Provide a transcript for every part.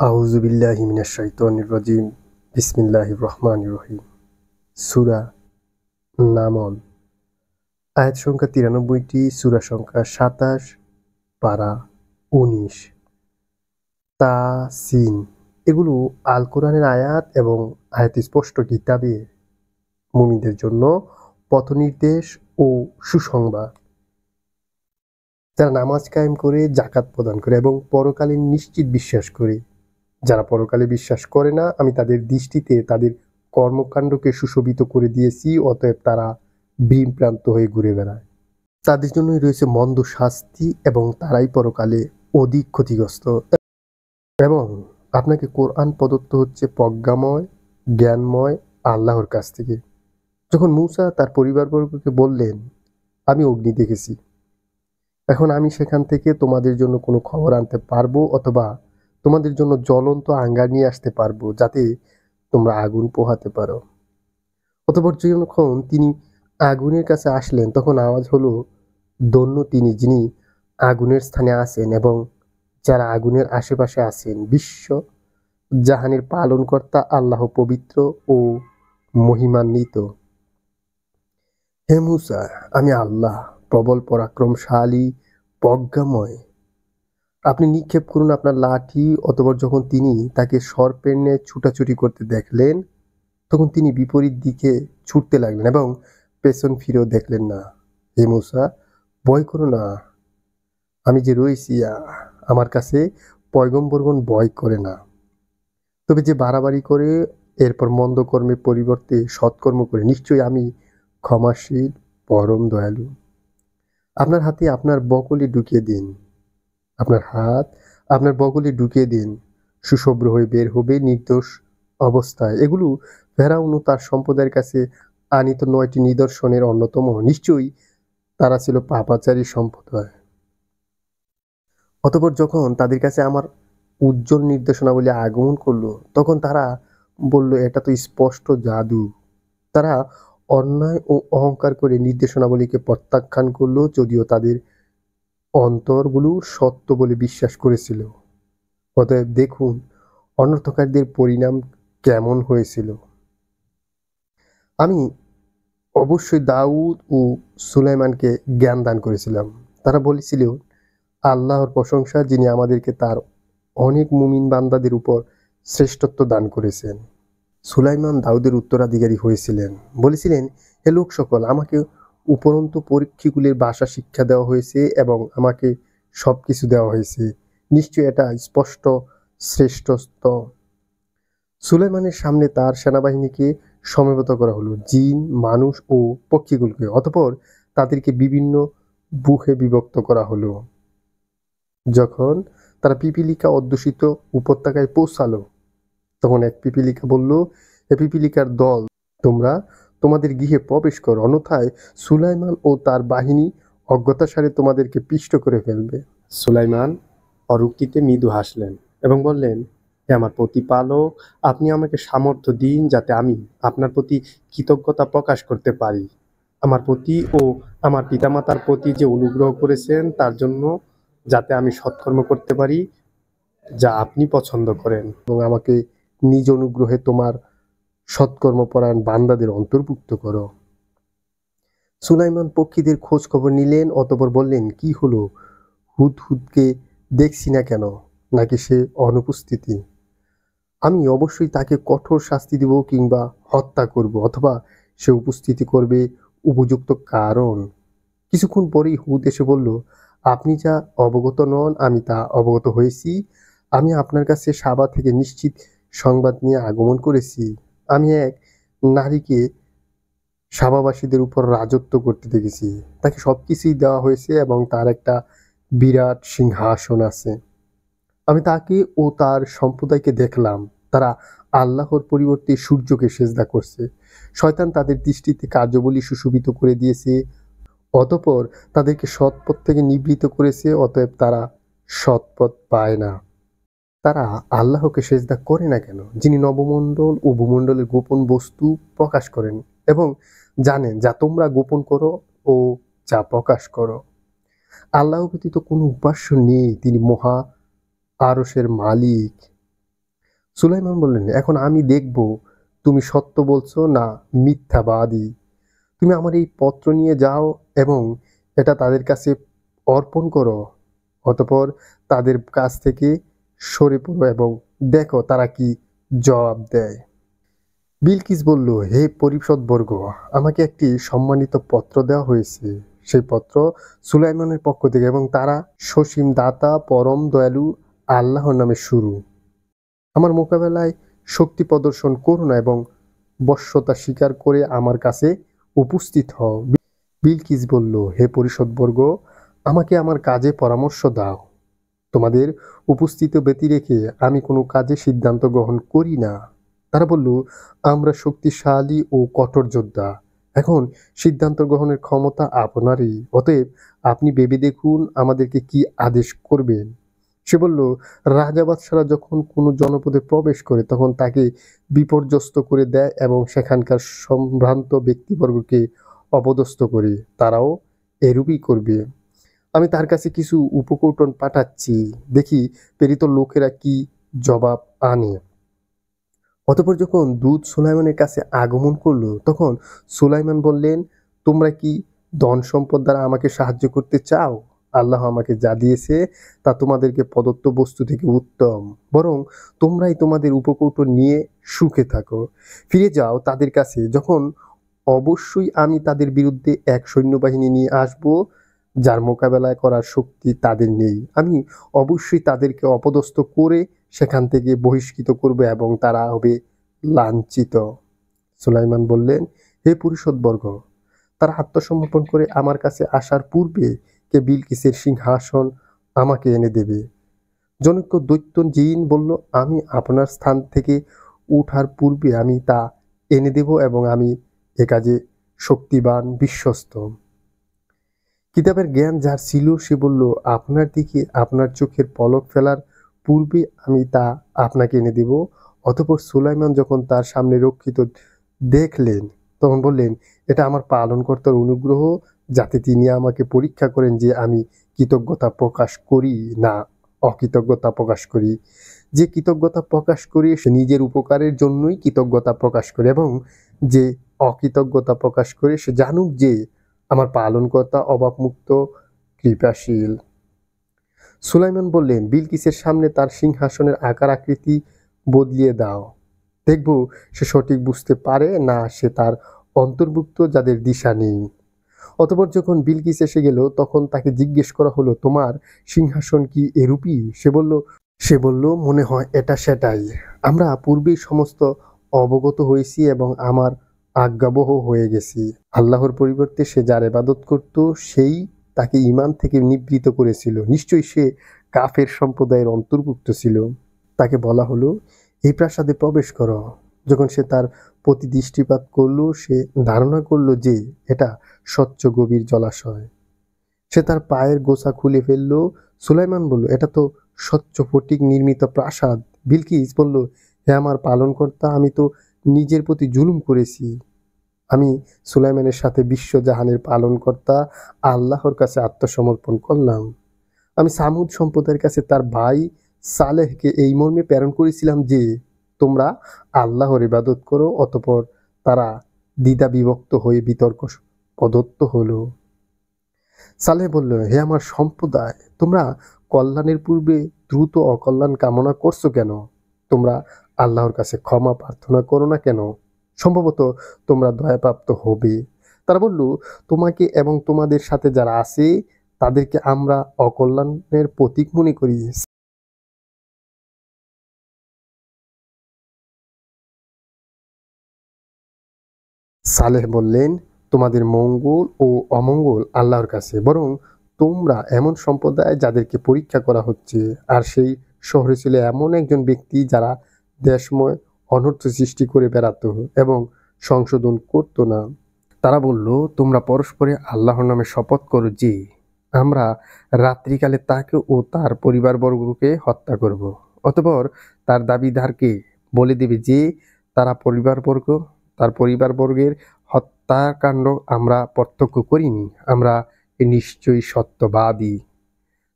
আউযু বিল্লাহি মিনাশ শাইতানির রাজিম। বিসমিল্লাহির রহমানির রহিম। সূরা নামল, আয়াত সংখ্যা ৯৩টি, সূরা সংখ্যা ২৭, পারা ১৯। তাসিন, এগুলো আল কোরআনের আয়াত এবং আয়াত স্পষ্ট কিতাবে মুমিনদের জন্য পথনির্দেশ ও সুসংবাদ। যারা নামাজ কায়েম করে, যাকাত প্রদান করে এবং পরকালে নিশ্চিত বিশ্বাস করে। যারা পরকালে বিশ্বাস করে না, আমি তাদের দৃষ্টিতে তাদের কর্মকাণ্ডকে সুশোভিত করে দিয়েছি, অতএব তারা ভীমপ্রান্ত হয়ে ঘুরে বেড়ায়। তাদের জন্যই রয়েছে মন্দ শাস্তি এবং তারাই পরকালে অধিক ক্ষতিগ্রস্ত। এবং আপনাকে কোরআন প্রদত্ত হচ্ছে প্রজ্ঞাময়, জ্ঞানময় আল্লাহর কাছ থেকে। যখন মূসা তার পরিবারবর্গকে বললেন, আমি অগ্নি দেখেছি, এখন আমি সেখান থেকে তোমাদের জন্য কোনো খবর আনতে পারবো অথবা তোমাদের জন্য জ্বলন্ত আঙ্গার নিয়ে আসতে পারবো, যাতে তোমরা আগুন পোহাতে পারো। অতঃপর যখন তিনি আগুনের কাছে আসলেন, তখন আওয়াজ হলো, ধন্য তিনি যিনি আগুনের স্থানে আছেন এবং যারা আগুনের আশেপাশে আছেন। বিশ্ব জাহানের পালনকর্তা আল্লাহ পবিত্র ও মহিমান্বিত। হে মূসা, আমি আল্লাহ প্রবল পরাক্রমশালী, প্রজ্ঞাময়। আপনি নিক্ষেপ করুন আপনার লাঠি। অতঃপর যখন তিনি তাকে সর্পের ন্যায় ছুটাছুটি করতে দেখলেন, তখন তিনি বিপরীত দিকে ছুটতে লাগলেন এবং পেছন ফিরেও দেখলেন না। হে মূসা, ভয় করো না, আমি যে রয়েছি। আমার কাছে পয়গম্বরগণ ভয় করে না। তবে যে বাড়াবাড়ি করে, এরপর মন্দ কর্মের পরিবর্তে সৎকর্ম করে, নিশ্চয়ই আমি ক্ষমাশীল, পরম দয়ালু। আপনার হাতে আপনার বগলে ঢুকিয়ে দিন। আপনার হাত আপনার বগলে ঢুকিয়ে দিন, সুশুভ্র হয়ে বের হবে নির্দোষ অবস্থায়। এগুলো ফেরাউন ও তার সম্প্রদায়ের কাছে আনিত ৯টি নিদর্শনের অন্যতম। নিশ্চয়ই তারা ছিল পাপাচারী সম্প্রদায়। অতঃপর যখন তাদের কাছে আমার উজ্জ্বল নির্দেশনাবলী আগমন করলো, তখন তারা বলল, এটা তো স্পষ্ট জাদু। তারা অন্যায় ও অহংকার করে নির্দেশনাবলীকে প্রত্যাখ্যান করলো, যদিও তাদের অন্তরগুলো সত্য বলে বিশ্বাস করেছিল। অতএব দেখুন অনর্থকারীদের পরিণাম কেমন হয়েছিল। আমি অবশ্যই দাউদ ও সুলাইমানকে জ্ঞান দান করেছিলাম। তারা বলেছিল, আল্লাহর প্রশংসা, যিনি আমাদেরকে তার অনেক মুমিন বান্দাদের উপর শ্রেষ্ঠত্ব দান করেছেন। সুলাইমান দাউদের উত্তরাধিকারী হয়েছিলেন। বলেছিলেন, হে লোক সকল, আমাকে উপরন্তু পরীক্ষিগুলির ভাষা শিক্ষা দেওয়া হয়েছে এবং আমাকে সবকিছু দেওয়া হয়েছে। নিশ্চয়ই এটা স্পষ্ট শ্রেষ্ঠত্ব। সুলাইমানের সামনে তার সেনাবাহিনীকে সমবেত করা হলো, জিন, মানুষ ও পক্ষীগুলোকে। অতঃপর তাদেরকে বিভিন্ন বুহে বিভক্ত করা হলো। যখন তারা পিপিলিকা অধ্যুষিত উপত্যকায় পৌঁছালো, তখন এক পিপিলিকা বলল, হে পিপিলিকার দল, তোমরা তোমাদের গৃহে প্রবেশ করো, অন্যথায় সুলাইমান ও তার বাহিনী অজ্ঞাতসারে তোমাদেরকে পিষ্ট করে ফেলবে। সুলাইমান অরুক্তিতে মৃদু হাসলেন এবং বললেন, হে আমার প্রতিপালক, আপনি আমাকে সামর্থ্য দিন যাতে আমি আপনার প্রতি কৃতজ্ঞতা প্রকাশ করতে পারি। আমার প্রতি ও আমার পিতামাতার প্রতি যে অনুগ্রহ করেছেন তার জন্য, যাতে আমি সৎকর্ম করতে পারি যা আপনি পছন্দ করেন, এবং আমাকে নিজ অনুগ্রহে তোমার সৎকর্মপরায়ণ বান্দাদের অন্তর্ভুক্ত করো। সুলাইমান পক্ষীদের খোঁজ খবর নিলেন, অতঃপর বললেন, কি হলো? হুদহুদকে দেখছি না কেন? নাকি সে অনুপস্থিতি? আমি অবশ্যই তাকে কঠোর শাস্তি দেব কিংবা হত্যা করব, অথবা সে উপস্থিতি করবে উপযুক্ত কারণ। কিছুক্ষণ পরেই হুদ এসে বলল, আপনি যা অবগত নন আমি তা অবগত হয়েছি। আমি আপনার কাছে সাবা থেকে নিশ্চিত সংবাদ নিয়ে আগমন করেছি। আমি এক নারীকে সাবাবাসীদের উপর রাজত্ব করতে দেখেছি। তাকে সবকিছুই দেওয়া হয়েছে এবং তার একটা বিরাট সিংহাসন আছে। আমি তাকে ও তার সম্প্রদায়কে দেখলাম, তারা আল্লাহর পরিবর্তে সূর্যকে সেজদা করছে। শয়তান তাদের দৃষ্টিতে কার্যবলী সুশোভিত করে দিয়েছে, অতঃপর তাদেরকে সৎপথ থেকে নিবৃত্ত করেছে, অতএব তারা সৎপথ পায় না। তারা আল্লাহকে সেজদা করে না কেন, যিনি নবমণ্ডল ও ভূমণ্ডলের গোপন বস্তু প্রকাশ করেন এবং জানেন যা তোমরা গোপন করো ও যা প্রকাশ করো। আল্লাহ ব্যতীত কোনো উপাস্য নেই, তিনি মহা আরশের মালিক। সুলাইমান বললেন, এখন আমি দেখব তুমি সত্য বলছো না মিথ্যাবাদী। তুমি আমার এই পত্র নিয়ে যাও এবং এটা তাদের কাছে অর্পণ করো। অতঃপর তাদের কাছ থেকে সরে পড়ো এবং দেখো তারা কি জবাব দেয়। বিলকিস বলল, হে পরিষদবর্গ, আমাকে একটি সম্মানিত পত্র দেওয়া হয়েছে। সেই পত্র সুলাইমানের পক্ষ থেকে এবং তারা সসীম দাতা পরম দয়ালু আল্লাহর নামে শুরু। আমার মোকাবেলায় শক্তি প্রদর্শন করো না এবং বশ্যতা স্বীকার করে আমার কাছে উপস্থিত হও। বিলকিস বলল, হে পরিষদবর্গ, আমাকে আমার কাজে পরামর্শ দাও। তোমাদের উপস্থিত ব্যতি রেখে আমি কোনো কাজে সিদ্ধান্ত গ্রহণ করি না। তারা বলল, আমরা শক্তিশালী ও কঠোর যোদ্ধা। এখন সিদ্ধান্ত গ্রহণের ক্ষমতা আপনারই। অতএব আপনি ভেবে দেখুন আমাদেরকে কি আদেশ করবেন। সে বলল, রাজা বাদশারা যখন কোনো জনপদে প্রবেশ করে তখন তাকে বিপর্যস্ত করে দেয় এবং সেখানকার সম্ভ্রান্ত ব্যক্তিবর্গকে অপদস্থ করে। তারাও এরূপই করবে। আমি তার কাছে কিছু উপকৌটন পাঠাচ্ছি, দেখি প্রেরিত লোকেরা কি জবাব আনে। অতঃপর যখন দূত সুলাইমানের কাছে আগমন করলো তখন সুলাইমান বললেন, তোমরা কি ধন সম্পদ দ্বারা আমাকে সাহায্য করতে চাও? আল্লাহ আমাকে যা দিয়েছে তা তোমাদেরকে প্রদত্ত বস্তু থেকে উত্তম। বরং তোমরাই তোমাদের উপকৌটন নিয়ে সুখে থাকো, ফিরে যাও তাদের কাছে। যখন অবশ্যই আমি তাদের বিরুদ্ধে এক সৈন্যবাহিনী নিয়ে আসব যার মোকাবেলা করার শক্তি তাদের নেই। আমি অবশ্যই তাদেরকে অপদস্থ করে সেখান থেকে বহিষ্কৃত করব এবং তারা হবে লাঞ্ছিত। সুলাইমান বললেন, হে পরিষদবর্গ, তারা আত্মসমর্পণ করে আমার কাছে আসার পূর্বে কে বিলকিসের সিংহাসন আমাকে এনে দেবে। জনৈক দৈত্য জিন বলল, আমি আপনার স্থান থেকে উঠার পূর্বে আমি তা এনে দেব এবং আমি এ কাজে শক্তিবান বিশ্বস্ত। কিতাবের জ্ঞান যার ছিল সে বলল, আপনার দিকে আপনার চোখের পলক ফেলার পূর্বে আমি তা আপনাকে এনে দেব। অতঃপর সুলাইমান যখন তার সামনে রক্ষিত দেখলেন তখন বললেন, এটা আমার পালনকর্তার অনুগ্রহ, যাতে তিনি আমাকে পরীক্ষা করেন যে আমি কৃতজ্ঞতা প্রকাশ করি না অকৃতজ্ঞতা প্রকাশ করি। যে কৃতজ্ঞতা প্রকাশ করি সে নিজের উপকারের জন্যই কৃতজ্ঞতা প্রকাশ করে এবং যে অকৃতজ্ঞতা প্রকাশ করে সে জানুক যে আমার পালনকর্তা অভাবমুক্ত কৃপাশীল। সুলাইমান বললেন, বিলকিসের সামনে তার সিংহাসনের আকার আকৃতি বদলিয়ে দাও, দেখব সে সঠিক বুঝতে পারে না সে তার অন্তর্ভুক্ত যাদের দিশা নেই। অতঃপর যখন বিলকিস এসে গেল তখন তাকে জিজ্ঞেস করা হলো, তোমার সিংহাসন কি এরূপই? সে বলল, মনে হয় এটা সেটাই। আমরা পূর্বেই সমস্ত অবগত হয়েছি এবং আমার আজ্ঞাবহ হয়ে গেছি। আল্লাহর পরিবর্তে সে যার ইবাদত করত সেই তাকে ঈমান থেকে নিবৃত করেছিল। নিশ্চয়ই সে কাফের সম্প্রদায়ের অন্তর্ভুক্ত ছিল। তাকে বলা হলো, এই প্রাসাদে প্রবেশ করো। যখন সে তার প্রতি দৃষ্টিপাত করলো সে ধারণা করলো যে এটা স্বচ্ছ গভীর জলাশয়। সে তার পায়ের গোছা খুলে ফেললো। সুলাইমান বলল, এটা তো স্বচ্ছ ফটিক নির্মিত প্রাসাদ। বিলকিস বলল, হে আমার পালনকর্তা, আমি তো নিজের প্রতি জুলুম করেছি। আমি সুলাইমানের সাথে বিশ্বজাহানের পালনকর্তা আল্লাহর কাছে আত্মসমর্পণ করলাম। আমি সামুদ সম্প্রদায়ের কাছে তার ভাই সালেহকে এই মর্মে প্রেরণ করেছিলাম যে তোমরা আল্লাহর ইবাদত করো। অতঃপর তারা দ্বিধা বিভক্ত হয়ে বিতর্ক প্রদত্ত হলো। সালেহ বলল, হে আমার সম্প্রদায়, তোমরা কল্যাণের পূর্বে দ্রুত অকল্যাণ কামনা করছো কেন? তোমরা আল্লাহর কাছে ক্ষমা প্রার্থনা করো না কেন? সম্ভবত তোমরা দয়াপ্রাপ্ত হবে। তারা বলল, তোমাকে এবং তোমাদের সাথে যারা আছে তাদেরকে আমরা অকল্যাণের প্রতীক মনে করি। সালেহ বললেন, তোমাদের মঙ্গল ও অমঙ্গল আল্লাহর কাছে, বরং তোমরা এমন সম্প্রদায় যাদেরকে পরীক্ষা করা হচ্ছে। আর সেই শহরে ছিল এমন একজন ব্যক্তি যারা দেশময় অনর্থ সৃষ্টি করে বেড়াতো এবং সংশোধন করতো না। তারা বলল, তোমরা পরস্পরে আল্লাহর নামে শপথ করো যে আমরা রাত্রিকালে তাকে ও তার পরিবারবর্গকে হত্যা করব। অতঃপর তার দাবিদারকে বলে দেবে যে তার পরিবারবর্গের হত্যাকাণ্ড আমরা প্রত্যক্ষ করিনি, আমরা নিশ্চয়ই সত্যবাদী।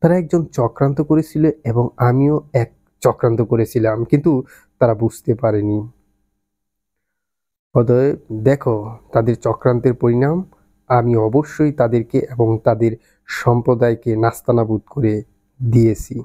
তারা একজন চক্রান্ত করেছিল এবং আমিও এক চক্রান্ত করেছিলাম, কিন্তু তারা বুঝতে পারেনি। অতএব দেখো তাদের চক্রান্তের পরিণাম। আমি অবশ্যই তাদেরকে এবং তাদের সম্প্রদায়কে নাস্তানাবুদ করে দিয়েছি।